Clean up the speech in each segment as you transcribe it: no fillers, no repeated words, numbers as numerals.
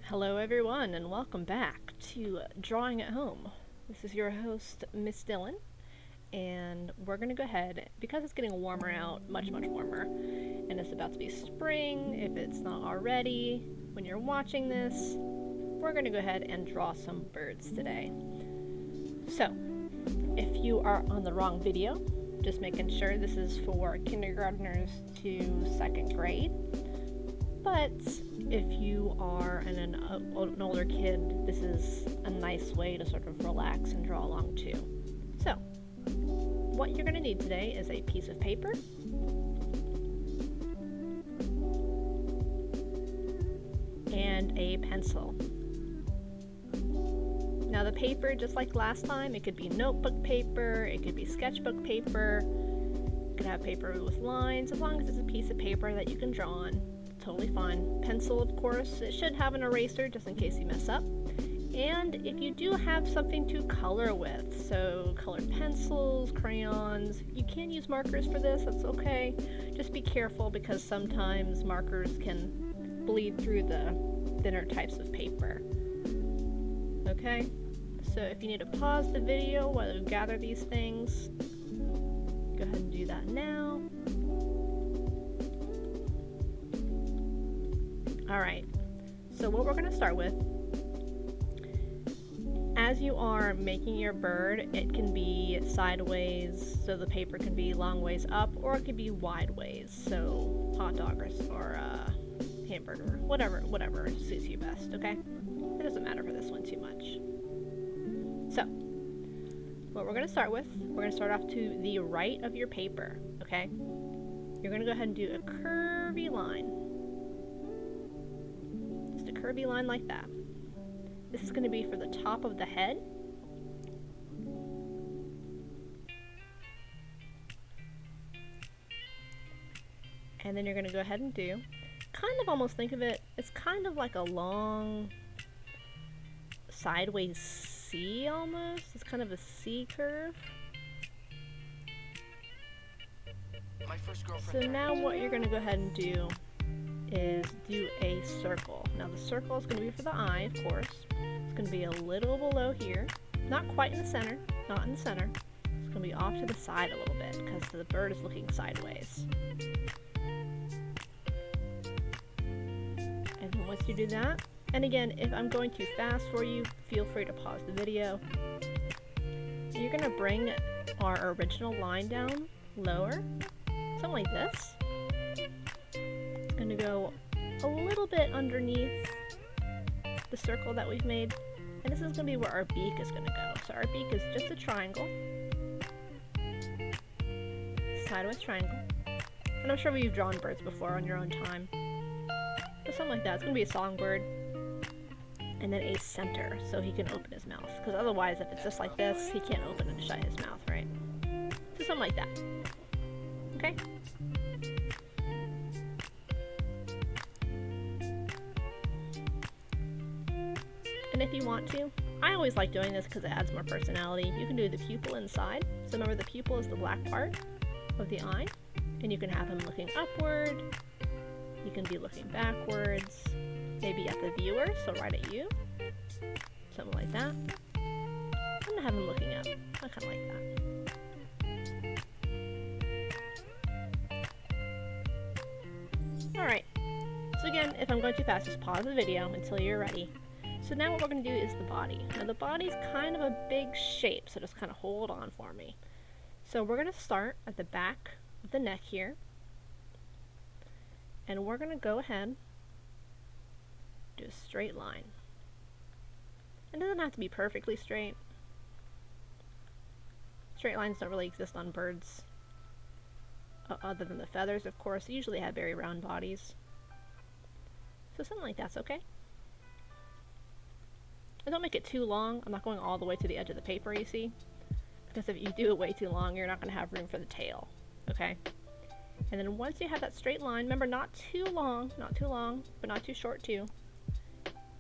Hello everyone and welcome back to Drawing at Home. This is your host, Miss Dillon, and we're going to go ahead, because it's getting warmer out, much warmer, and it's about to be spring, if it's not already, when you're watching this, we're going to go ahead and draw some birds today. So, if you are on the wrong video, just making sure this is for kindergartners to 2nd grade, but if you are an older kid, this is a nice way to sort of relax and draw along too. So, what you're going to need today is a piece of paper, and a pencil. Now the paper, just like last time, it could be notebook paper, it could be sketchbook paper, you could have paper with lines, as long as it's a piece of paper that you can draw on. Totally fine. Pencil, of course, it should have an eraser just in case you mess up. And if you do have something to color with, so colored pencils, crayons, you can use markers for this, that's okay. Just be careful because sometimes markers can bleed through the thinner types of paper. Okay, so if you need to pause the video while you gather these things, go ahead and do that now. Alright, so what we're going to start with, as you are making your bird, it can be sideways, so the paper can be long ways up, or it could be wide ways, so hot dog or hamburger, whatever suits you best, okay? It doesn't matter for this one too much. So, what we're going to start with, we're going to start off to the right of your paper, okay? You're going to go ahead and do a curvy line. Just a curvy line like that. This is going to be for the top of the head. And then you're going to go ahead and do, kind of almost think of it, it's kind of like a long sideways C almost. It's kind of a C curve. So now what you're going to go ahead and do is do a circle. Now the circle is going to be for the eye, of course. It's going to be a little below here. Not quite in the center. Not in the center. It's going to be off to the side a little bit because the bird is looking sideways. And then once you do that, and again, if I'm going too fast for you, feel free to pause the video. You're going to bring our original line down lower, something like this. It's going to go a little bit underneath the circle that we've made, and this is going to be where our beak is going to go. So our beak is just a triangle, sideways triangle, and I'm sure you've drawn birds before on your own time. But something like that. It's going to be a songbird. And then a center, so he can open his mouth. Because otherwise, if it's just like this, he can't open and shut his mouth, right? So something like that. Okay? And if you want to, I always like doing this because it adds more personality. You can do the pupil inside. So remember, the pupil is the black part of the eye. And you can have him looking upward. You can be looking backwards. Maybe at the viewer, so right at you. Something like that. I'm gonna have him looking up. I kind of like that. Alright. So again, if I'm going too fast, just pause the video until you're ready. So now what we're going to do is the body. Now the body's kind of a big shape, so just kind of hold on for me. So we're going to start at the back of the neck here. And we're going to go ahead, do a straight line. It doesn't have to be perfectly straight. Straight lines don't really exist on birds, other than the feathers, of course. They usually have very round bodies. So something like that's okay. And don't make it too long. I'm not going all the way to the edge of the paper, you see. Because if you do it way too long, you're not going to have room for the tail. Okay? And then once you have that straight line, remember not too long, but not too short too.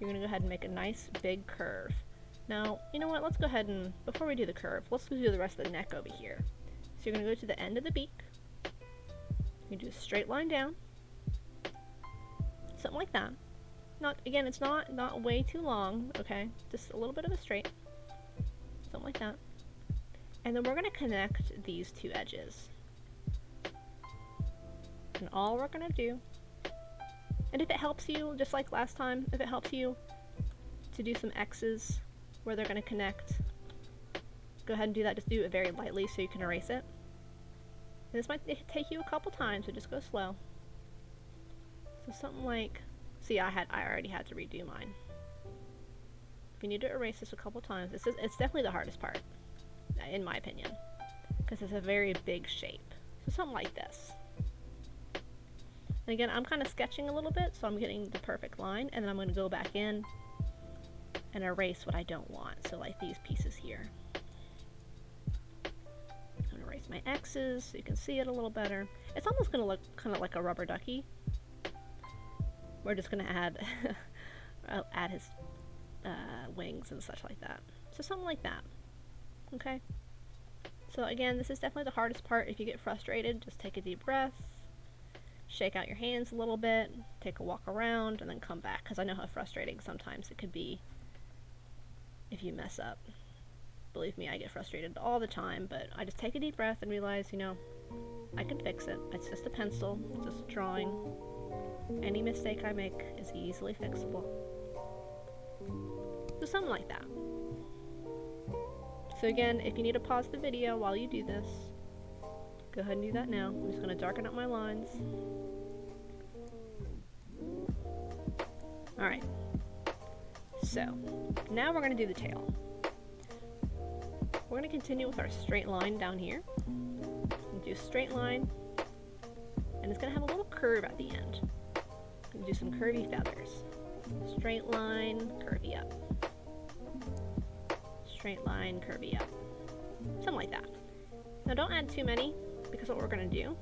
You're going to go ahead and make a nice big curve. Now, you know what, let's go ahead and, before we do the curve, let's do the rest of the neck over here. So you're going to go to the end of the beak. You do a straight line down. Something like that. Again, it's not way too long, okay? Just a little bit of a straight. Something like that. And then we're going to connect these two edges. And all we're going to do, and if it helps you, just like last time, if it helps you to do some X's where they're going to connect, go ahead and do that. Just do it very lightly so you can erase it. And this might take you a couple times, so just go slow. So something like, see, I already had to redo mine. If you need to erase this a couple times, it's definitely the hardest part, in my opinion, because it's a very big shape. So something like this. And again, I'm kind of sketching a little bit, so I'm getting the perfect line, and then I'm going to go back in and erase what I don't want. So like these pieces here. I'm going to erase my X's so you can see it a little better. It's almost going to look kind of like a rubber ducky. We're just going to add add his wings and such like that. So something like that. Okay? So again, this is definitely the hardest part. If you get frustrated, just take a deep breath. Shake out your hands a little bit, take a walk around, and then come back, because I know how frustrating sometimes it could be if you mess up. Believe me, I get frustrated all the time, but I just take a deep breath and realize, you know, I can fix it. It's just a pencil, it's just a drawing. Any mistake I make is easily fixable. So something like that. So again, if you need to pause the video while you do this, go ahead and do that now. I'm just going to darken up my lines. Alright. So, now we're going to do the tail. We're going to continue with our straight line down here. We'll do a straight line. And it's going to have a little curve at the end. We'll do some curvy feathers. Straight line, curvy up. Straight line, curvy up. Something like that. Now don't add too many, because what we're going to do,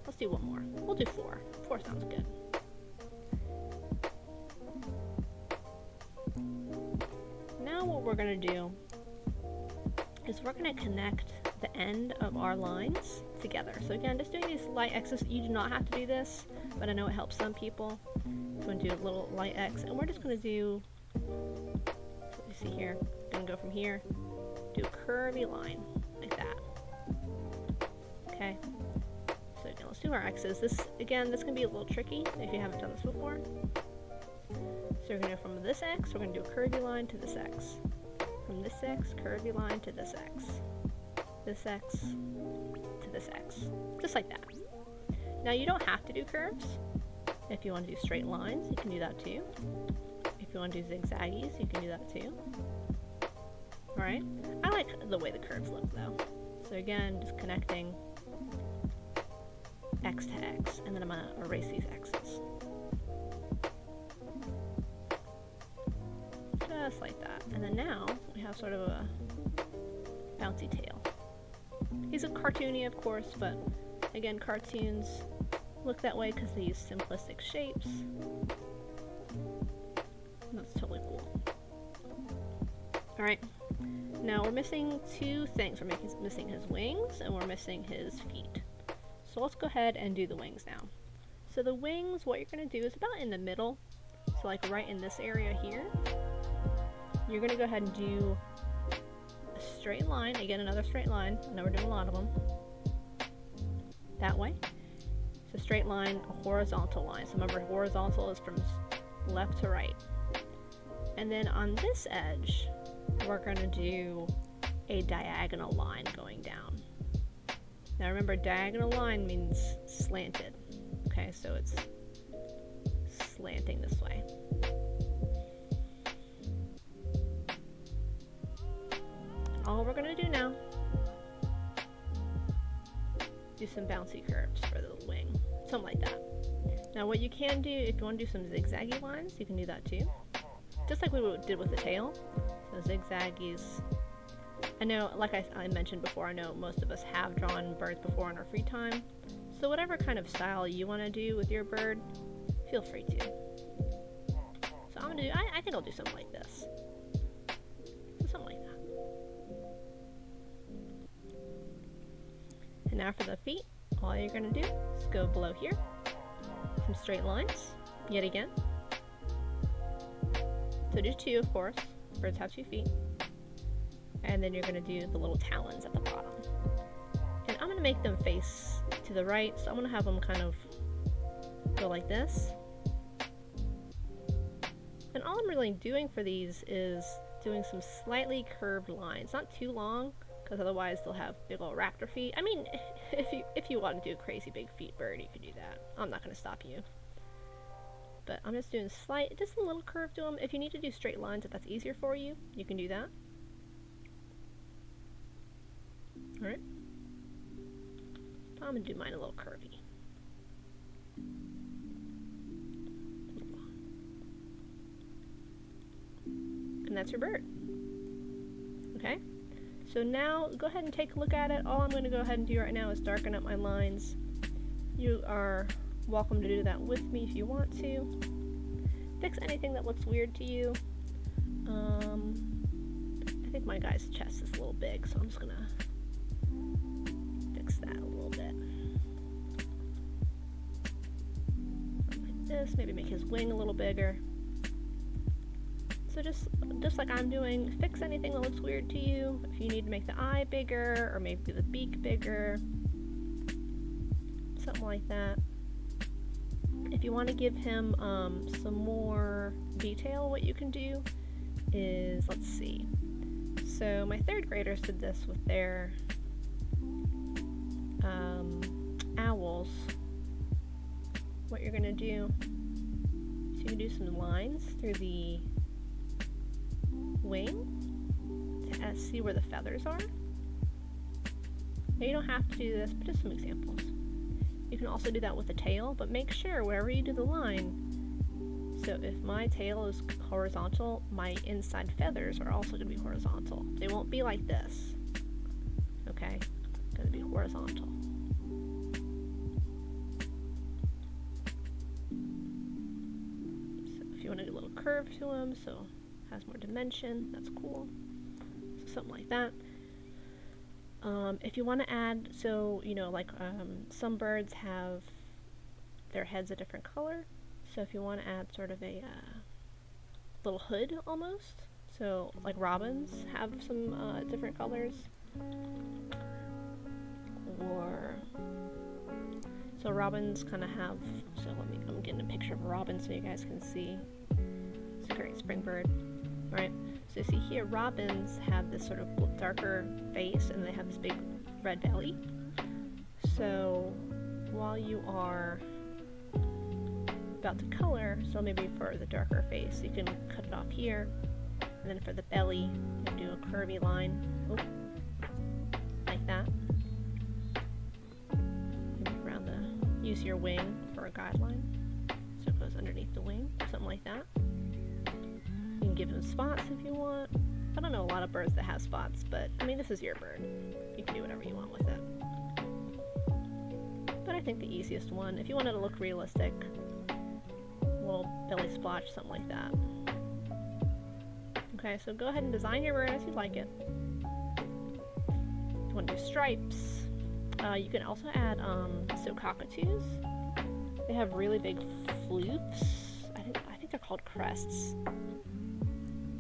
let's do one more. We'll do 4. 4 sounds good. Now what we're going to do is we're going to connect the end of our lines together. So again, just doing these light X's. You do not have to do this, but I know it helps some people. So I'm going to do a little light X, and we're just going to do, what you see here, going to go from here, do a curvy line, like that. Okay, so again, let's do our X's. This can be a little tricky if you haven't done this before. So we're going to go from this X, we're going to do a curvy line to this X. From this X, curvy line to this X. This X to this X. Just like that. Now you don't have to do curves. If you want to do straight lines, you can do that too. If you want to do zigzaggies, you can do that too. Alright? I like the way the curves look though. So again, just connecting X to X, and then I'm going to erase these X's. Just like that. And then now, we have sort of a bouncy tail. He's a cartoony, of course, but again, cartoons look that way because they use simplistic shapes. That's totally cool. Alright, now we're missing 2 things. We're missing his wings, and we're missing his feet. So let's go ahead and do the wings now. So the wings, what you're going to do is about in the middle. So like right in this area here. You're going to go ahead and do a straight line. Again, another straight line. I know we're doing a lot of them. That way. It's a straight line, a horizontal line. So remember, horizontal is from left to right. And then on this edge, we're going to do a diagonal line going down. Now remember, diagonal line means slanted. Okay, so it's slanting this way. All we're going to do now, do some bouncy curves for the wing. Something like that. Now what you can do, if you want to do some zigzaggy lines, you can do that too. Just like we did with the tail. So zigzaggies. I know, like I mentioned before, I know most of us have drawn birds before in our free time. So whatever kind of style you want to do with your bird, feel free to. So I'm going to do, I think I'll do something like this. So something like that. And now for the feet, all you're going to do is go below here. Some straight lines, yet again. So do 2, of course. Birds have 2 feet. And then you're going to do the little talons at the bottom. And I'm going to make them face to the right, so I'm going to have them kind of go like this. And all I'm really doing for these is doing some slightly curved lines. Not too long, because otherwise they'll have big old raptor feet. I mean, if you want to do a crazy big feet bird, you could do that. I'm not going to stop you. But I'm just doing just a little curve to them. If you need to do straight lines, if that's easier for you, you can do that. Alright. I'm going to do mine a little curvy. And that's your bird. Okay? So now, go ahead and take a look at it. All I'm going to go ahead and do right now is darken up my lines. You are welcome to do that with me if you want to. Fix anything that looks weird to you. I think my guy's chest is a little big, so I'm just going to fix that a little bit. Like this, maybe make his wing a little bigger. So just like I'm doing, fix anything that looks weird to you. If you need to make the eye bigger, or maybe the beak bigger, something like that. If you want to give him some more detail, what you can do is, let's see. So my 3rd graders did this with their owls. What you're going to do is you can do some lines through the wing to see where the feathers are. Now you don't have to do this, but just some examples. You can also do that with the tail, but make sure wherever you do the line, so if my tail is horizontal, my inside feathers are also going to be horizontal. They won't be like this. Okay? Going to be horizontal. So if you want to do a little curve to them, so has more dimension, that's cool. So something like that. If you want to add, so you know, like some birds have their heads a different color, so if you want to add sort of a little hood almost, so like robins have some different colors, or so robins kind of have, so I'm getting a picture of a robin so you guys can see. It's a great spring bird. Alright, so you see here, robins have this sort of darker face, and they have this big red belly. So while you are about to color, so maybe for the darker face, you can cut it off here, and then for the belly, you do a curvy line, like that. Maybe around use your wing for a guideline, so it goes underneath the wing, something like that. You can give them spots if you want. I don't know a lot of birds that have spots, but I mean, this is your bird. You can do whatever you want with it. But I think the easiest one, if you wanted to look realistic, a little belly splotch, something like that. Okay, so go ahead and design your bird as you like it. If you want to do stripes, you can also add, so cockatoos, they have really big floofs. I think they're called crests.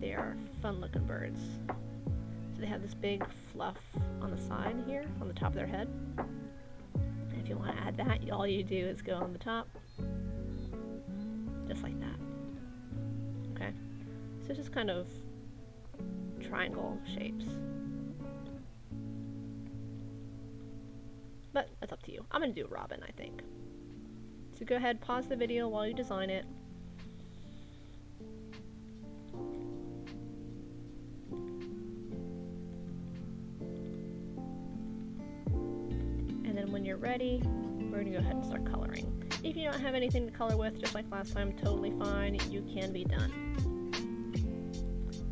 They are fun-looking birds. So they have this big fluff on the side here, on the top of their head. And if you want to add that, all you do is go on the top, just like that. Okay? So it's just kind of triangle shapes. But that's up to you. I'm going to do a robin, I think. So go ahead, pause the video while you design it. And then when you're ready, we're going to go ahead and start coloring. If you don't have anything to color with, just like last time, totally fine. You can be done.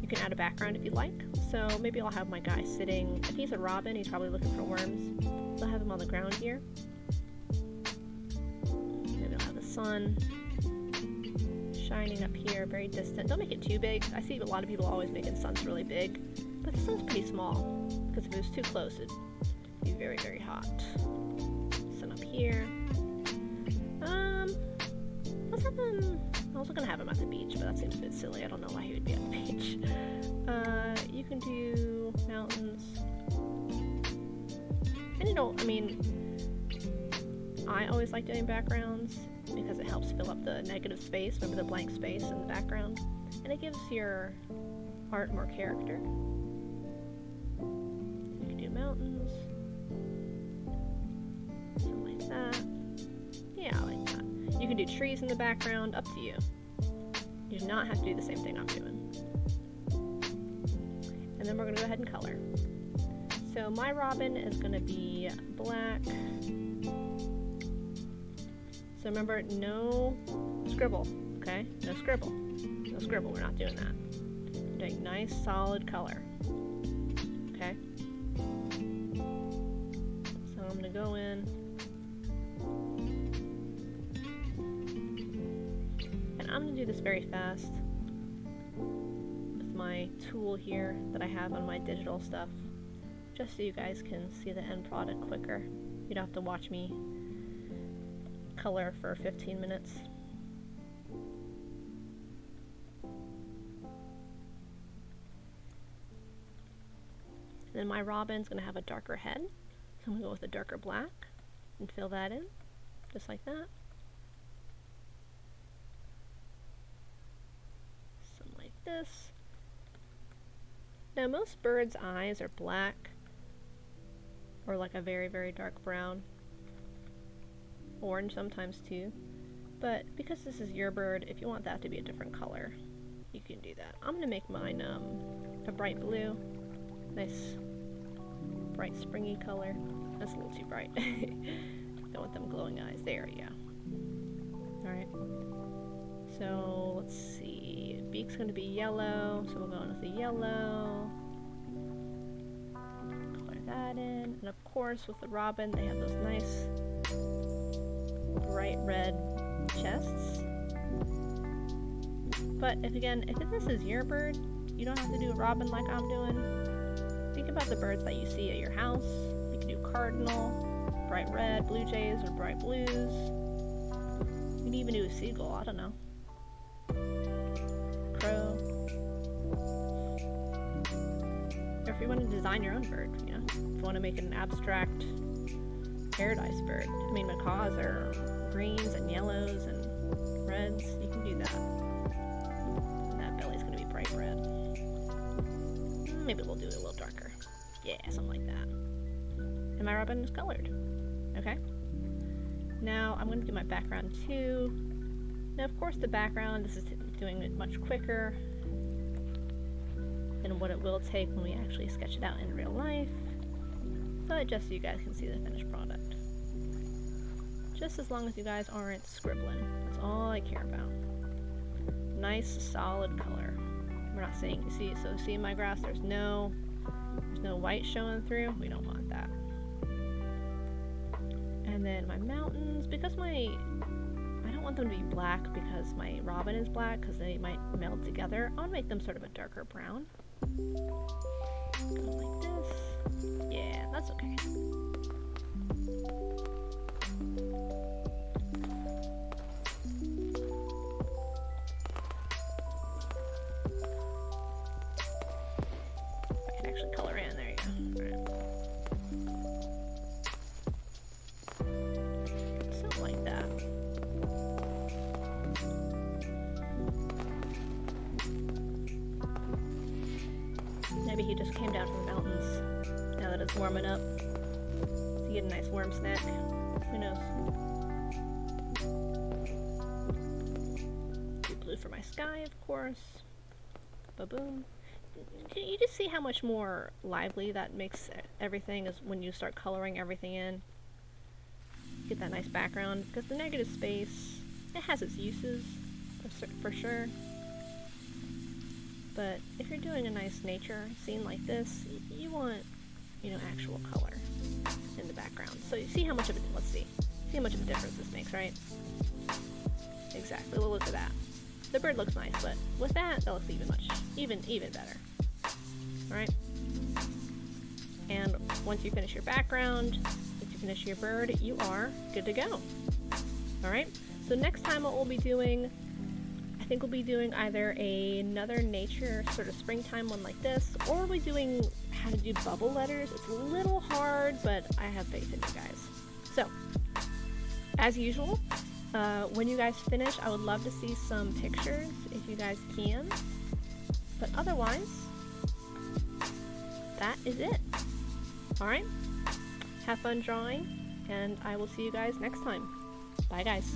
You can add a background if you like. So maybe I'll have my guy sitting. If he's a robin, he's probably looking for worms. So I'll have him on the ground here. Maybe I'll have the sun shining up here, very distant. Don't make it too big. I see a lot of people always making suns really big, but the sun's pretty small, because if it was too close, it'd be very, very hot. Sun up here. Let's have him, I was gonna have him at the beach, but that seems a bit silly. I don't know why he would be at can do mountains. And you know, I mean, I always like doing backgrounds because it helps fill up the negative space, remember the blank space in the background, and it gives your art more character. You can do mountains, something like that. Yeah, I like that. You can do trees in the background, up to you. You do not have to do the same thing I'm doing. And then we're going to go ahead and color. So my robin is going to be black. So remember, no scribble, okay? No scribble. No scribble, we're not doing that. We're doing nice, solid color. Okay? So I'm going to go in. And I'm going to do this very fast with my tool here that I have on my digital stuff, just so you guys can see the end product quicker. You don't have to watch me color for 15 minutes. And then my robin's going to have a darker head, so I'm going to go with a darker black and fill that in, just like that. Something like this. Now most birds' eyes are black, or like a very, very dark brown. Orange sometimes too, but because this is your bird, if you want that to be a different color, you can do that. I'm gonna make mine a bright blue, nice bright springy color. That's a little too bright. Don't want them glowing eyes. There we go. All right. So let's see. Beak's gonna be yellow, so we'll go in with the yellow. Color that in, and of course with the robin, they have those nice bright red chests. But if this is your bird, you don't have to do a robin like I'm doing. Think about the birds that you see at your house. You can do cardinal, bright red, blue jays, or bright blues. You can even do a seagull, I don't know. Crow. Or if you want to design your own bird, you know, if you want to make an abstract paradise bird. I mean, macaws are greens and yellows and reds. You can do that. And that belly's going to be bright red. Maybe we'll do it a little darker. Yeah, something like that. And my robin is colored. Okay. Now I'm going to do my background too. Now, of course, the background, this is doing it much quicker than what it will take when we actually sketch it out in real life. But just so you guys can see the finished product. Just as long as you guys aren't scribbling. That's all I care about. Nice, solid color. We're not saying, you see, so see in my grass, there's no white showing through. We don't want that. And then my mountains, because I don't want them to be black because my robin is black, because they might meld together. I'll make them sort of a darker brown. Go like this. Yeah, that's okay. I can actually color in. There you go. All right. Something like that. Maybe he just came down from the mountains now that it's warming up to get a nice warm snack. Who knows? Do blue for my sky, of course. Ba-boom. You just see how much more lively that makes everything is when you start coloring everything in. Get that nice background, because the negative space, it has its uses, for sure. But if you're doing a nice nature scene like this, you want, you know, actual color in the background. So you see how much of it, let's see how much of a difference this makes, right? Exactly, look at that. The bird looks nice, but with that looks even better. Alright? And once you finish your background, once you finish your bird, you are good to go. Alright? So next time what we'll be doing, I think we'll be doing either another nature sort of springtime one like this, or we'll be doing how to do bubble letters. It's a little hard, but I have faith in you guys. So, as usual, when you guys finish, I would love to see some pictures if you guys can. But otherwise, that is it. Alright? Have fun drawing, and I will see you guys next time. Bye, guys.